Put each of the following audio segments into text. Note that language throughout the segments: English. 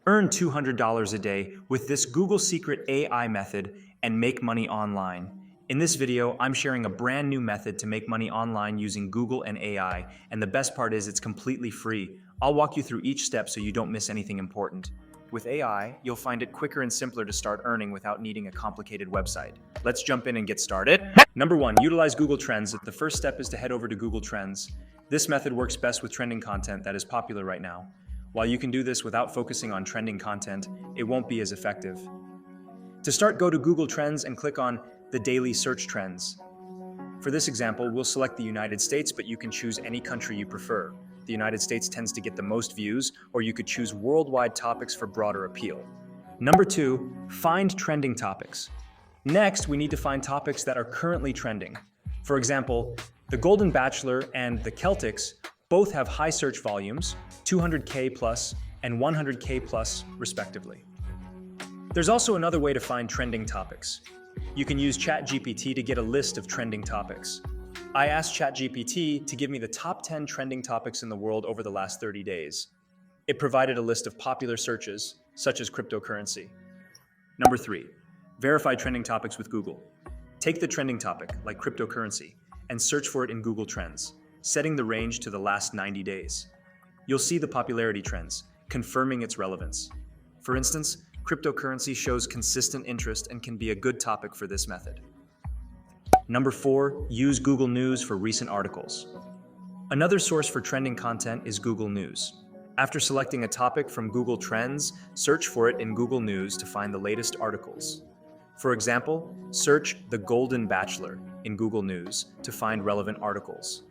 Earn $200 a day with this Google Secret AI method and make money online. In this video, I'm sharing a brand new method to make money online using Google and AI, and the best part is it's completely free. I'll walk you through each step so you don't miss anything important. With AI, you'll find it quicker and simpler to start earning without needing a complicated website. Let's jump in and get started. Number one, utilize Google Trends. The first step is to head over to Google Trends. This method works best with trending content that is popular right now. While you can do this without focusing on trending content, it won't be as effective. To start, go to Google Trends and click on the daily search trends. For this example, we'll select the United States, but you can choose any country you prefer. The United States tends to get the most views, or you could choose worldwide topics for broader appeal. Number two, find trending topics. Next, we need to find topics that are currently trending. For example, The Golden Bachelor and The Celtics both have high search volumes, 200K plus and 100K plus respectively. There's also another way to find trending topics. You can use ChatGPT to get a list of trending topics. I asked ChatGPT to give me the top 10 trending topics in the world over the last 30 days. It provided a list of popular searches, such as cryptocurrency. Number three, verify trending topics with Google. Take the trending topic, like cryptocurrency, and search for it in Google Trends, setting the range to the last 90 days. You'll see the popularity trends, confirming its relevance. For instance, cryptocurrency shows consistent interest and can be a good topic for this method. Number four, use Google News for recent articles. Another source for trending content is Google News. After selecting a topic from Google Trends, search for it in Google News to find the latest articles. For example, search The Golden Bachelor in Google News to find relevant articles.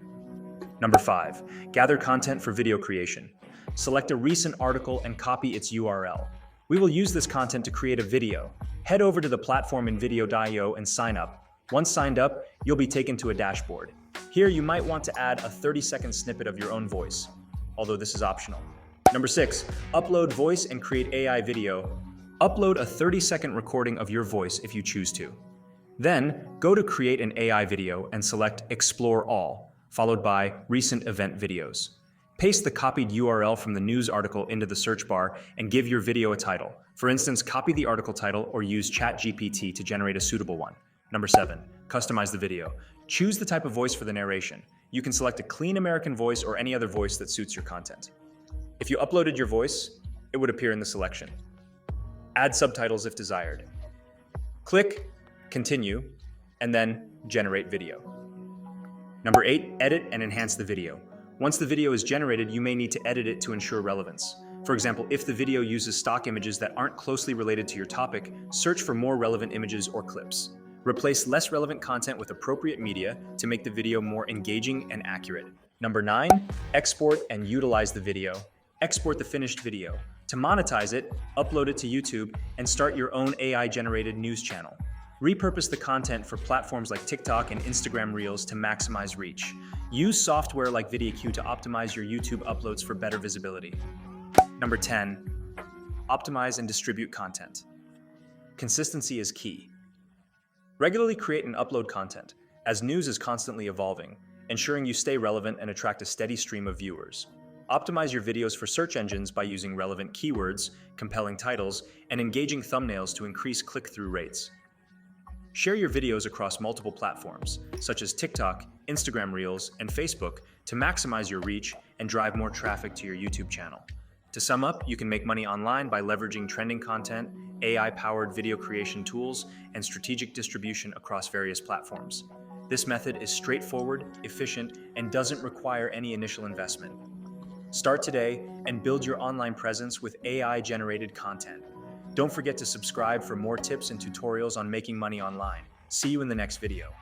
Number five, gather content for video creation. Select a recent article and copy its URL. We will use this content to create a video. Head over to the platform in video.io and sign up. Once signed up, you'll be taken to a dashboard. Here, you might want to add a 30-second snippet of your own voice, although this is optional. Number six, upload voice and create AI video. Upload a 30-second recording of your voice if you choose to. Then, go to create an AI video and select Explore All, followed by Recent Event Videos. Paste the copied URL from the news article into the search bar and give your video a title. For instance, copy the article title or use ChatGPT to generate a suitable one. Number seven, customize the video. Choose the type of voice for the narration. You can select a clean American voice or any other voice that suits your content. If you uploaded your voice, it would appear in the selection. Add subtitles if desired. Click Continue, and then Generate Video. Number eight, edit and enhance the video. Once the video is generated, you may need to edit it to ensure relevance. For example, if the video uses stock images that aren't closely related to your topic, search for more relevant images or clips. Replace less relevant content with appropriate media to make the video more engaging and accurate. Number nine, export and utilize the video. Export the finished video. To monetize it, upload it to YouTube and start your own AI-generated news channel. Repurpose the content for platforms like TikTok and Instagram Reels to maximize reach. Use software like VideoQ to optimize your YouTube uploads for better visibility. Number 10, optimize and distribute content. Consistency is key. Regularly create and upload content, as news is constantly evolving, ensuring you stay relevant and attract a steady stream of viewers. Optimize your videos for search engines by using relevant keywords, compelling titles, and engaging thumbnails to increase click-through rates. Share your videos across multiple platforms, such as TikTok, Instagram Reels, and Facebook, to maximize your reach and drive more traffic to your YouTube channel. To sum up, you can make money online by leveraging trending content, AI-powered video creation tools, and strategic distribution across various platforms. This method is straightforward, efficient, and doesn't require any initial investment. Start today and build your online presence with AI-generated content. Don't forget to subscribe for more tips and tutorials on making money online. See you in the next video.